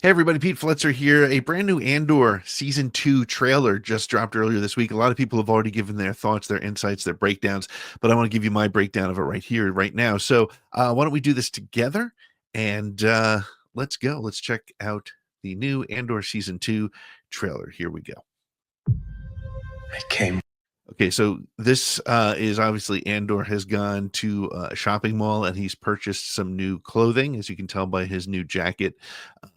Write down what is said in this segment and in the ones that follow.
Hey everybody, Pete Fletzer here. A brand new Andor season 2 trailer just dropped earlier this week. A lot of people have already given their thoughts, their insights, their breakdowns, but I want to give you my breakdown of it right here, right now. So why don't we do this together? And let's go. Let's check out the new Andor season 2 trailer. Here we go. I came. Okay, so this is obviously Andor has gone to a shopping mall and he's purchased some new clothing, as you can tell by his new jacket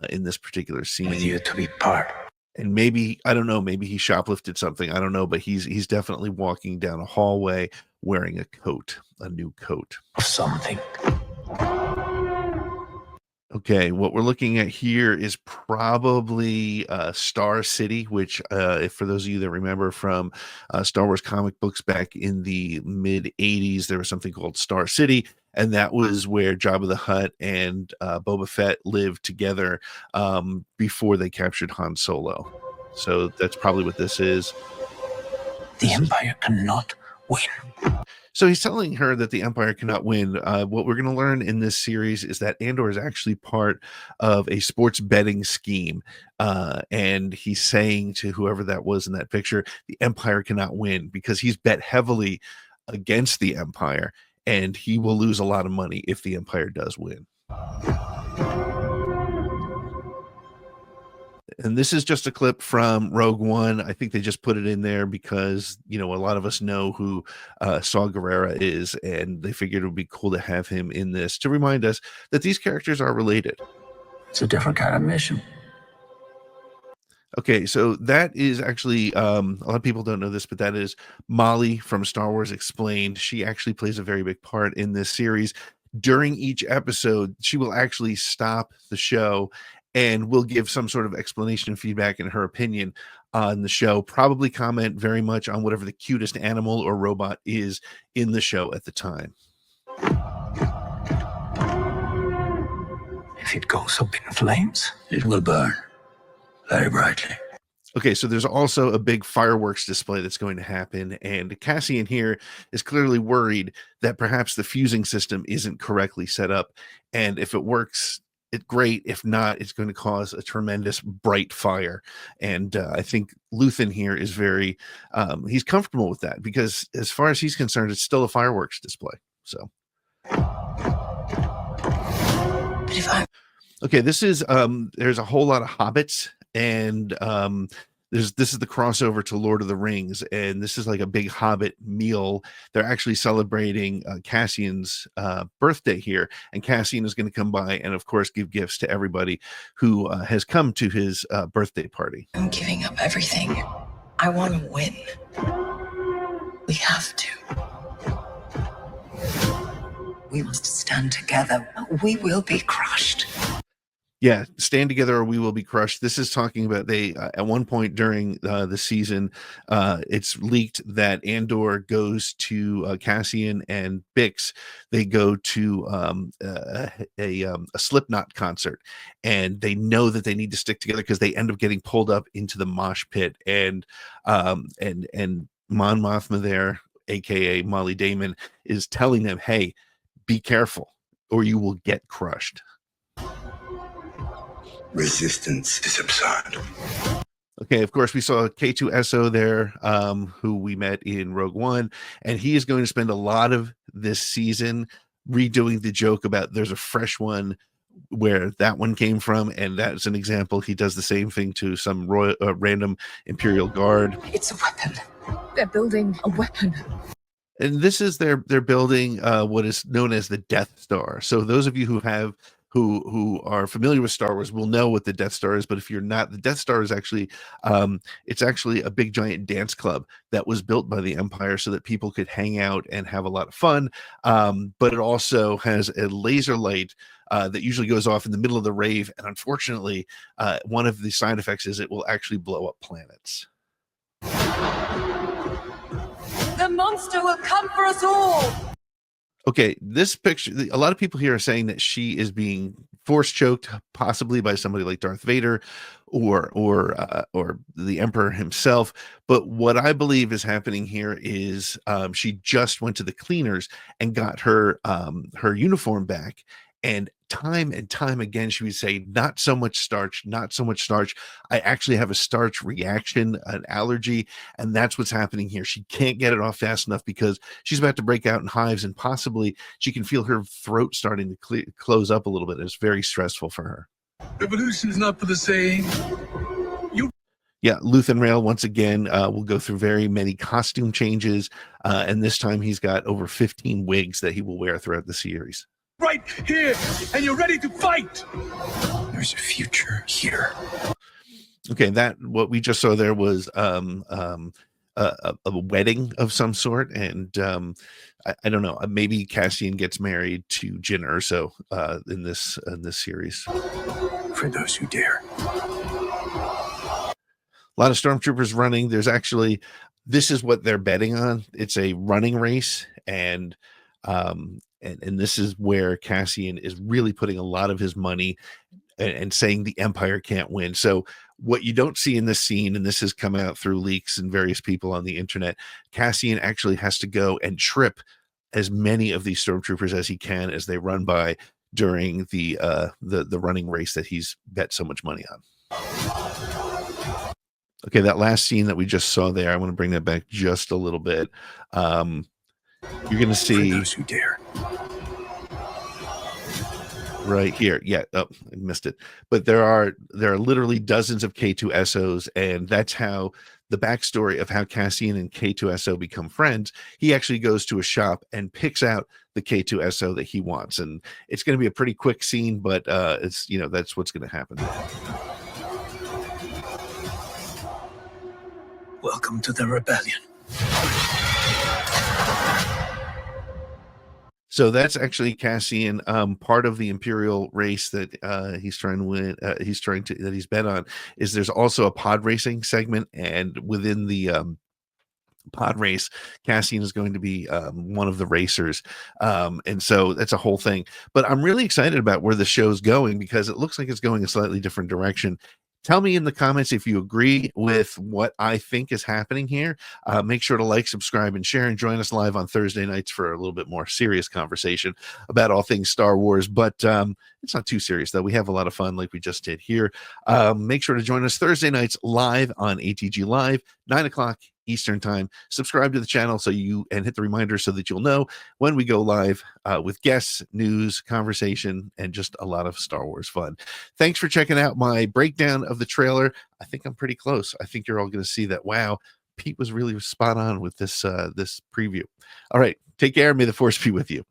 in this particular scene. With you to be part. And maybe, I don't know, maybe he shoplifted something. I don't know, but he's definitely walking down a hallway wearing a coat, a new coat. Of something. Okay, what we're looking at here is probably Star City, which, if for those of you that remember from Star Wars comic books back in the mid 80s, there was something called Star City, and that was where Jabba the Hutt and Boba Fett lived together before they captured Han Solo. So that's probably what this is. The Empire cannot win. So he's telling her that the Empire cannot win. What we're going to learn in this series is that Andor is actually part of a sports betting scheme. And he's saying to whoever that was in that picture, the Empire cannot win because he's bet heavily against the Empire and he will lose a lot of money if the Empire does win. And this is just a clip from Rogue One. I think they just put it in there because, you know, a lot of us know who Saw Gerrera is, and they figured it would be cool to have him in this to remind us that these characters are related. It's a different kind of mission. Okay, so that is actually, a lot of people don't know this, but that is Molly from Star Wars Explained. She actually plays a very big part in this series. During each episode, she will actually stop the show and will give some sort of explanation and feedback in her opinion on the show, probably comment very much on whatever the cutest animal or robot is in the show at the time. If it goes up in flames, it will burn very brightly. Okay, so there's also a big fireworks display that's going to happen, and Cassian here is clearly worried that perhaps the fusing system isn't correctly set up, and if it works, it's great. If not, it's going to cause a tremendous bright fire. And I think Luthen here is very, he's comfortable with that because as far as he's concerned, it's still a fireworks display. So. But if I... Okay, this is, there's a whole lot of hobbits and this is the crossover to Lord of the Rings, and this is like a big Hobbit meal. They're actually celebrating Cassian's birthday here, and Cassian is going to come by and, of course, give gifts to everybody who has come to his birthday party. I'm giving up everything. I want to win. We have to. We must stand together. We will be crushed. Yeah, stand together or we will be crushed. This is talking about they at one point during the season, it's leaked that Andor goes to Cassian and Bix. They go to a Slipknot concert, and they know that they need to stick together because they end up getting pulled up into the mosh pit, and Mon Mothma there, a.k.a. Molly Damon, is telling them, "Hey, be careful, or you will get crushed." Resistance is absurd. Okay, of course, we saw K2SO there, who we met in Rogue One, and he is going to spend a lot of this season redoing the joke about there's a fresh one where that one came from, and that's an example. He does the same thing to some random Imperial Guard. It's a weapon. They're building a weapon. And this is they're building what is known as the Death Star. So those of you who are familiar with Star Wars will know what the Death Star is, but if you're not, the Death Star is actually it's actually a big giant dance club that was built by the Empire so that people could hang out and have a lot of fun. But it also has a laser light that usually goes off in the middle of the rave, and unfortunately, one of the side effects is it will actually blow up planets. The monster will come for us all. Okay, this picture, a lot of people here are saying that she is being force choked, possibly by somebody like Darth Vader or the Emperor himself. But what I believe is happening here is she just went to the cleaners and got her her uniform back and time and time again, she would say, not so much starch, not so much starch. I actually have a starch reaction, an allergy, and that's what's happening here. She can't get it off fast enough because she's about to break out in hives, and possibly she can feel her throat starting to close up a little bit. It's very stressful for her. Revolution is not for the same. Yeah, Luthen Rael, once again, will go through very many costume changes, and this time he's got over 15 wigs that he will wear throughout the series. Right here, and you're ready to fight. There's a future here. Okay, that what we just saw there was a wedding of some sort, and I don't know, maybe Cassian gets married to Jyn Erso in this series. For those who dare. A lot of stormtroopers running. There's actually, this is what they're betting on. It's a running race, and this is where Cassian is really putting a lot of his money and saying the Empire can't win. So what you don't see in this scene, and this has come out through leaks and various people on the internet, Cassian actually has to go and trip as many of these stormtroopers as he can as they run by during the running race that he's bet so much money on. Okay, that last scene that we just saw there, I want to bring that back just a little bit. You're going to see For those who dare. right here. Yeah, oh, I missed it. But there are literally dozens of K2SOs, and that's how the backstory of how Cassian and K2SO become friends. He actually goes to a shop and picks out the K2SO that he wants, and it's going to be a pretty quick scene, but it's, you know, that's what's going to happen. Welcome to the rebellion. So that's actually Cassian, part of the Imperial race that he's trying to win. That he's bet on is there's also a pod racing segment, and within the pod race, Cassian is going to be one of the racers, and so that's a whole thing. But I'm really excited about where the show's going because it looks like it's going a slightly different direction. Tell me in the comments if you agree with what I think is happening here. Make sure to like, subscribe, and share, and join us live on Thursday nights for a little bit more serious conversation about all things Star Wars. But it's not too serious, though. We have a lot of fun like we just did here. Make sure to join us Thursday nights live on ATG Live, 9 o'clock Eastern time. Subscribe to the channel and hit the reminder so that you'll know when we go live with guests, news, conversation, and just a lot of Star Wars fun. Thanks for checking out my breakdown of the trailer. I think I'm pretty close. I think you're all going to see that. Wow, Pete was really spot on with this preview. All right, take care. May the Force be with you.